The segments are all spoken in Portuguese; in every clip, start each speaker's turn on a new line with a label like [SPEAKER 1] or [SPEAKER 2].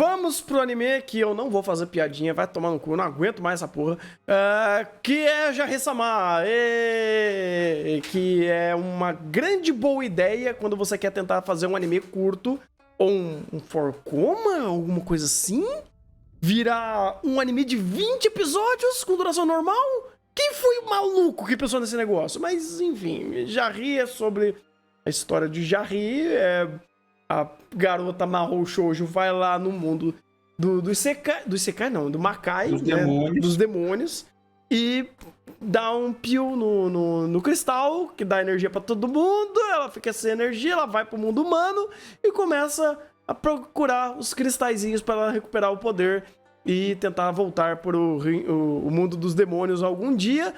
[SPEAKER 1] Vamos pro anime que eu não vou fazer piadinha, vai tomar no cu, eu não aguento mais essa porra. Que é Jarri-sama, que é uma grande boa ideia quando você quer tentar fazer um anime curto, ou um forcoma, alguma coisa assim. Virar um anime de 20 episódios com duração normal. Quem foi o maluco que pensou nesse negócio? Mas, enfim, Jarri é sobre a história de Jarri, a garota Mahou Shoujo vai lá no mundo do Isekai não, do Makai, dos demônios, e dá um pio no cristal, que dá energia pra todo mundo, ela fica sem energia, ela vai pro mundo humano e começa a procurar os cristalzinhos para ela recuperar o poder e tentar voltar pro o mundo dos demônios algum dia.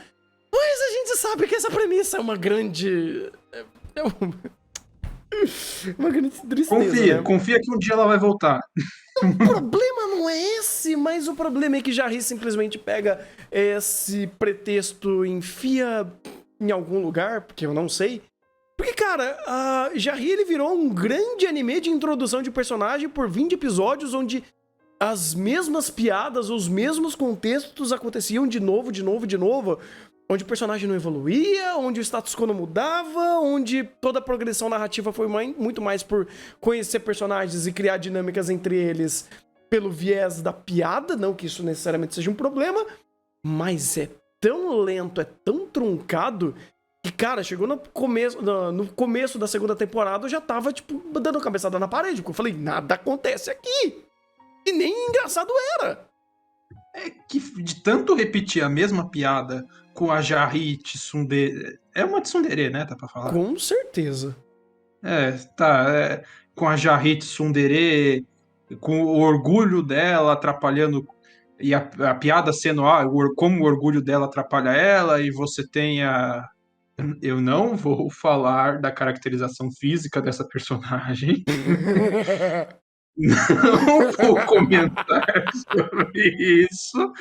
[SPEAKER 1] Mas a gente sabe que essa premissa é uma grande... uma grande tristeza,
[SPEAKER 2] confia que um dia ela vai voltar.
[SPEAKER 1] O problema não é esse, mas o problema é que Jarri simplesmente pega esse pretexto e enfia em algum lugar, porque eu não sei. Porque, cara, Jarri ele virou um grande anime de introdução de personagem por 20 episódios, onde as mesmas piadas, os mesmos contextos aconteciam de novo. Onde o personagem não evoluía, onde o status quo não mudava, onde toda a progressão narrativa foi muito mais por conhecer personagens e criar dinâmicas entre eles pelo viés da piada, não que isso necessariamente seja um problema, mas é tão lento, é tão truncado, que, cara, chegou no começo da segunda temporada, eu já tava, tipo, dando cabeçada na parede, porque eu falei, nada acontece aqui. E nem engraçado era.
[SPEAKER 2] É que de tanto repetir a mesma piada com a Jarri Tsundere... É uma Tsundere, né? Tá pra falar?
[SPEAKER 1] Com certeza.
[SPEAKER 2] Com a Jarri Tsundere, com o orgulho dela atrapalhando... E a piada sendo, como o orgulho dela atrapalha ela, e você tem a... Eu não vou falar da caracterização física dessa personagem. Não vou comentar sobre isso.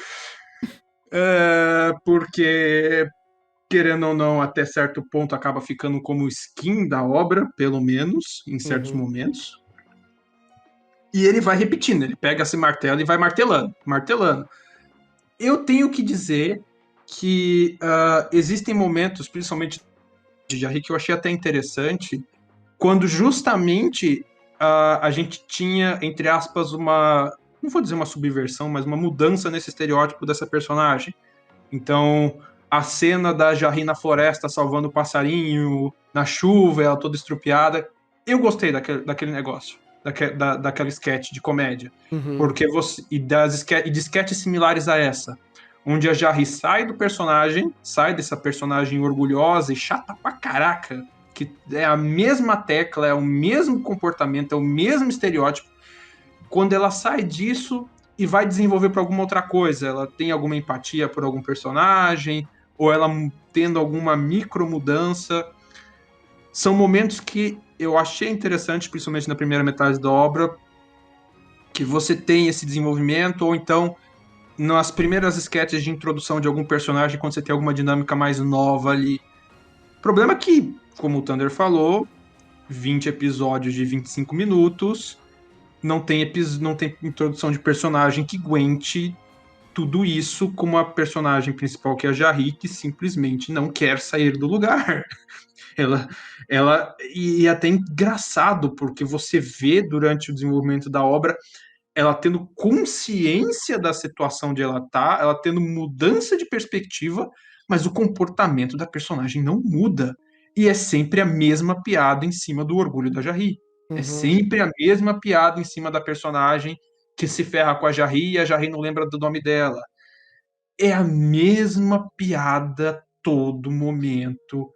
[SPEAKER 2] Porque, querendo ou não, até certo ponto acaba ficando como skin da obra, pelo menos, em certos momentos. E ele vai repetindo, ele pega esse martelo e vai martelando. Eu tenho que dizer que existem momentos, principalmente de Jarri, que eu achei até interessante, quando justamente a gente tinha, entre aspas, não vou dizer uma subversão, mas uma mudança nesse estereótipo dessa personagem. Então, a cena da Jarri na floresta salvando o passarinho, na chuva, ela toda estrupiada, eu gostei daquele negócio, daquela sketch de comédia. Porque e de sketches similares a essa, onde a Jarri sai dessa personagem orgulhosa e chata pra caraca, que é a mesma tecla, é o mesmo comportamento, é o mesmo estereótipo. Quando ela sai disso e vai desenvolver para alguma outra coisa, ela tem alguma empatia por algum personagem, ou ela tendo alguma micro mudança, são momentos que eu achei interessante, principalmente na primeira metade da obra, que você tem esse desenvolvimento, ou então nas primeiras sketches de introdução de algum personagem, quando você tem alguma dinâmica mais nova ali. O problema é que, como o Thunder falou, 20 episódios de 25 minutos, não tem introdução de personagem que aguente tudo isso, como a personagem principal, que é a Jarri, que simplesmente não quer sair do lugar. E é até engraçado, porque você vê durante o desenvolvimento da obra ela tendo consciência da situação onde ela tá, ela tendo mudança de perspectiva, mas o comportamento da personagem não muda. E é sempre a mesma piada em cima do orgulho da Jarri. É sempre a mesma piada em cima da personagem que se ferra com a Jarri e a Jarri não lembra do nome dela. É a mesma piada todo momento.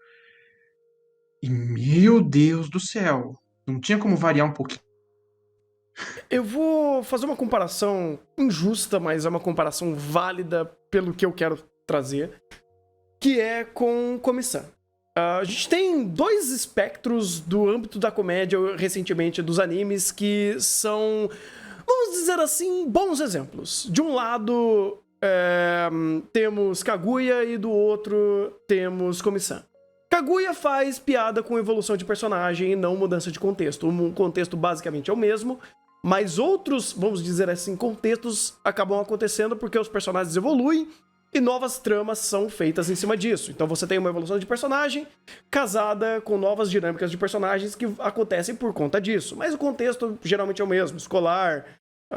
[SPEAKER 2] E, meu Deus do céu, não tinha como variar um pouquinho.
[SPEAKER 1] Eu vou fazer uma comparação injusta, mas é uma comparação válida pelo que eu quero trazer, que é com Komi-san. A gente tem dois espectros do âmbito da comédia recentemente dos animes que são, vamos dizer assim, bons exemplos. De um lado, temos Kaguya e do outro temos Komi-san. Kaguya faz piada com evolução de personagem e não mudança de contexto. O contexto basicamente é o mesmo, mas outros, vamos dizer assim, contextos acabam acontecendo porque os personagens evoluem e novas tramas são feitas em cima disso. Então você tem uma evolução de personagem casada com novas dinâmicas de personagens que acontecem por conta disso. Mas o contexto geralmente é o mesmo, escolar,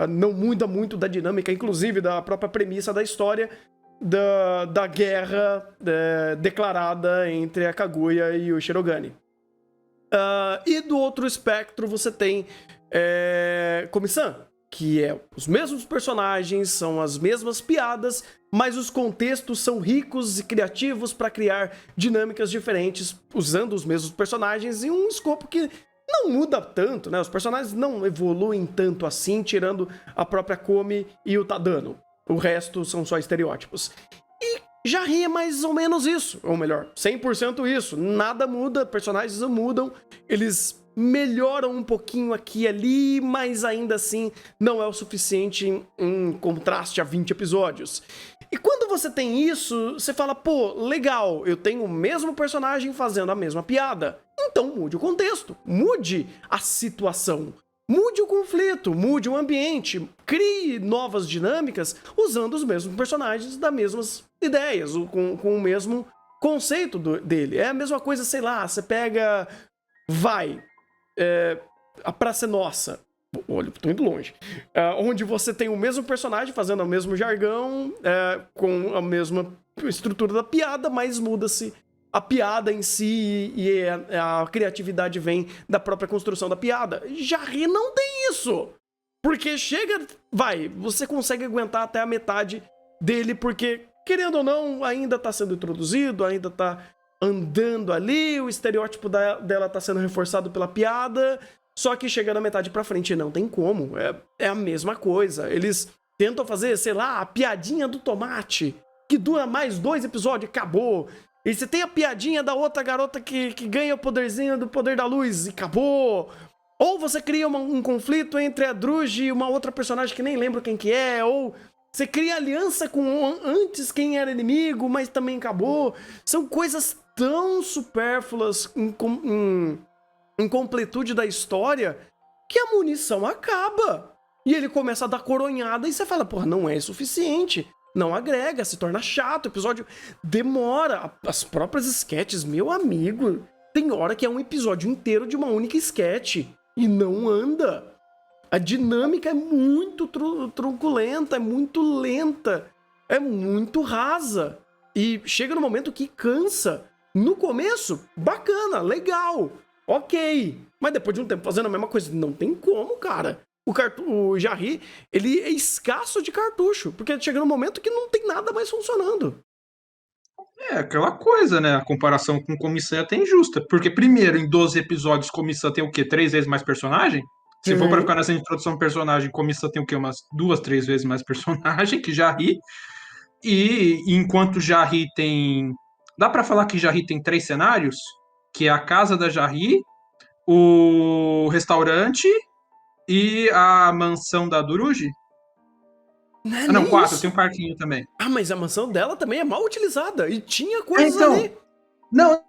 [SPEAKER 1] não muda muito da dinâmica, inclusive da própria premissa da história da guerra declarada entre a Kaguya e o Shirogane. E do outro espectro você tem Komi-san, que é os mesmos personagens, são as mesmas piadas, mas os contextos são ricos e criativos para criar dinâmicas diferentes, usando os mesmos personagens em um escopo que não muda tanto, né? Os personagens não evoluem tanto assim, tirando a própria Komi e o Tadano. O resto são só estereótipos. E Jarry é mais ou menos isso, ou melhor, 100% isso. Nada muda, personagens não mudam, eles melhoram um pouquinho aqui e ali, mas ainda assim não é o suficiente em contraste a 20 episódios. E quando você tem isso, você fala, pô, legal, eu tenho o mesmo personagem fazendo a mesma piada. Então mude o contexto, mude a situação, mude o conflito, mude o ambiente, crie novas dinâmicas usando os mesmos personagens das mesmas ideias, com o mesmo conceito dele. É a mesma coisa, sei lá, você pega... A Praça é Nossa. Olha, tô indo longe. Onde você tem o mesmo personagem fazendo o mesmo jargão, com a mesma estrutura da piada, mas muda-se a piada em si e a criatividade vem da própria construção da piada. Jarry não tem isso. Porque você consegue aguentar até a metade dele, porque, querendo ou não, ainda tá sendo introduzido, ainda tá andando ali, o estereótipo dela tá sendo reforçado pela piada, só que chega na metade pra frente não tem como, é a mesma coisa. Eles tentam fazer, sei lá, a piadinha do tomate, que dura mais 2 episódios e acabou. E você tem a piadinha da outra garota que ganha o poderzinho do poder da luz e acabou. Ou você cria um conflito entre a Druji e uma outra personagem que nem lembro quem que é, ou você cria aliança com antes quem era inimigo, mas também acabou. São coisas tão supérfluas em completude da história que a munição acaba. E ele começa a dar coronhada e você fala, porra, não é suficiente. Não agrega, se torna chato, o episódio demora. As próprias sketches, meu amigo, tem hora que é um episódio inteiro de uma única sketch e não anda. A dinâmica é muito truculenta, é muito lenta, é muito rasa. E chega no momento que cansa. No começo, bacana, legal, ok. Mas depois de um tempo fazendo a mesma coisa, não tem como, cara. O Jarry, ele é escasso de cartucho, porque chega no momento que não tem nada mais funcionando.
[SPEAKER 2] É aquela coisa, né? A comparação com Komi-san é até injusta. Porque, primeiro, em 12 episódios, Komi-san tem o quê? 3 vezes mais personagem? Se for pra ficar nessa introdução de personagem, Komi-san tem o quê? Umas 2, 3 vezes mais personagem que Jarry. E enquanto Jarry tem... Dá pra falar que Jarry tem 3 cenários? Que é a casa da Jarry, o restaurante e a mansão da Duruji?
[SPEAKER 1] Não é
[SPEAKER 2] Não,
[SPEAKER 1] nem
[SPEAKER 2] 4,
[SPEAKER 1] isso.
[SPEAKER 2] tem um parquinho também.
[SPEAKER 1] Ah, mas a mansão dela também é mal utilizada. E tinha coisas ali.
[SPEAKER 2] Não,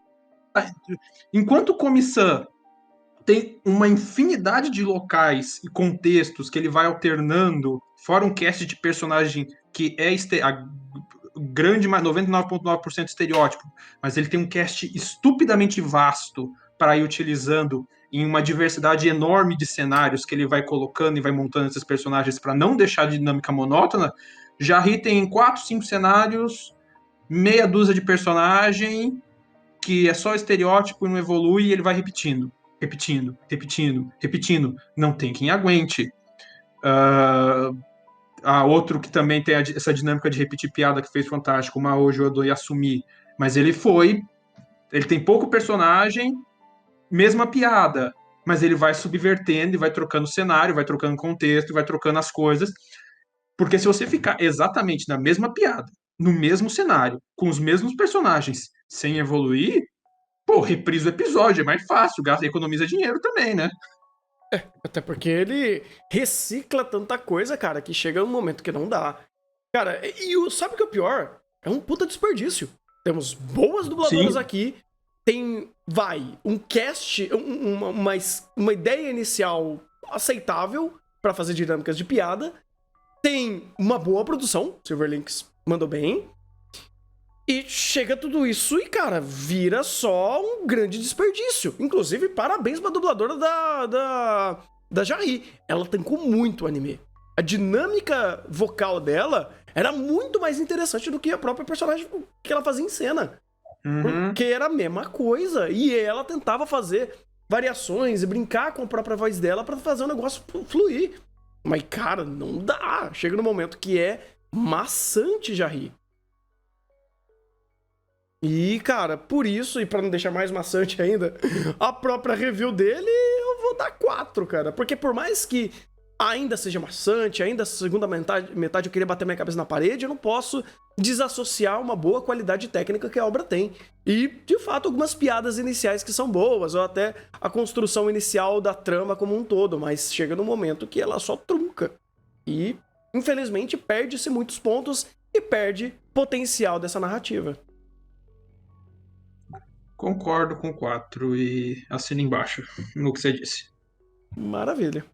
[SPEAKER 2] enquanto Komi-san tem uma infinidade de locais e contextos que ele vai alternando, fora um cast de personagem que é a grande, 99,9% estereótipo, mas ele tem um cast estupidamente vasto para ir utilizando em uma diversidade enorme de cenários que ele vai colocando e vai montando esses personagens para não deixar a dinâmica monótona. Jarry tem 4, 5 cenários, meia dúzia de personagem que é só estereótipo e não evolui e ele vai repetindo. Não tem quem aguente. Há outro que também tem essa dinâmica de repetir piada que fez fantástico, o Maojo Odo Yasumi. Mas ele tem pouco personagem, mesma piada. Mas ele vai subvertendo e vai trocando cenário, vai trocando contexto, vai trocando as coisas. Porque se você ficar exatamente na mesma piada, no mesmo cenário, com os mesmos personagens, sem evoluir, reprisa o episódio, é mais fácil, gasta, economiza dinheiro também, né?
[SPEAKER 1] Até porque ele recicla tanta coisa, cara, que chega um momento que não dá. Cara, sabe o que é o pior? É um puta desperdício. Temos boas dubladoras aqui, tem, um cast, uma ideia inicial aceitável, pra fazer dinâmicas de piada. Tem uma boa produção, Silverlinks mandou bem. E chega tudo isso e, cara, vira só um grande desperdício. Inclusive, parabéns pra dubladora da Jarry. Ela tancou muito o anime. A dinâmica vocal dela era muito mais interessante do que a própria personagem que ela fazia em cena. Porque era a mesma coisa. E ela tentava fazer variações e brincar com a própria voz dela pra fazer o negócio fluir. Mas, cara, não dá. Chega no momento que é maçante Jarry. E, cara, por isso, e pra não deixar mais maçante ainda, a própria review dele eu vou dar 4, cara. Porque por mais que ainda seja maçante, ainda a segunda metade eu queria bater minha cabeça na parede, eu não posso desassociar uma boa qualidade técnica que a obra tem. E, de fato, algumas piadas iniciais que são boas, ou até a construção inicial da trama como um todo, mas chega no momento que ela só trunca. E, infelizmente, perde-se muitos pontos e perde potencial dessa narrativa.
[SPEAKER 2] Concordo com 4 e assino embaixo no que você disse.
[SPEAKER 1] Maravilha.